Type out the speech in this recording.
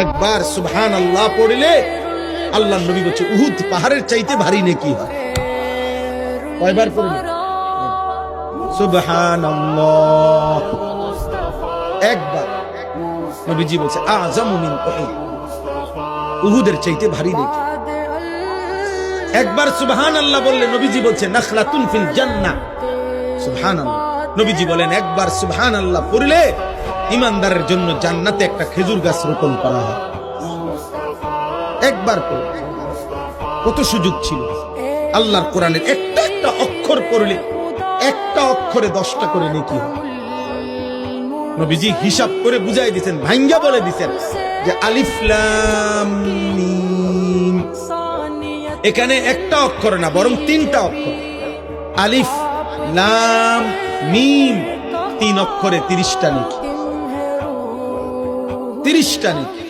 একবার সুবহানাল্লাহ পড়লে আল্লাহর নবী বলছে উহুদ পাহাড়ের চাইতে ভারী নেকি হয়। কয়বার পড়লে? সুবহানাল্লাহ একবার। নবীজি বলছে আযামু মিন উহুদ, উহুদের চাইতে ভারী নেকি। একবার সুবহানাল্লাহ বললে নবীজি বলছে নাখলাতুন ফিল জান্নাহ। সুবহানাল্লাহ, নবীজি বলেন একবার সুবহানাল্লাহ পড়লে ইমানদারের জন্য জান্নাতে একটা খেজুর গাছ রোপণ করা হয়। একবার পড়লে কত সুযোগ ছিল। আল্লাহর কোরআনের একটা একটা অক্ষর পড়লে একটা অক্ষরে 10টা করে নেকি হয়। নবীজি হিসাব করে বুঝাই দিয়েছেন, ভাঙ্গা বলে দিয়েছেন যে আলিফ লাম মিম, এখানে একটা অক্ষর না বরং 3টা অক্ষর। আলিফ লাম মিম 3 অক্ষরে 30টা নেকি, 30টা নেকি।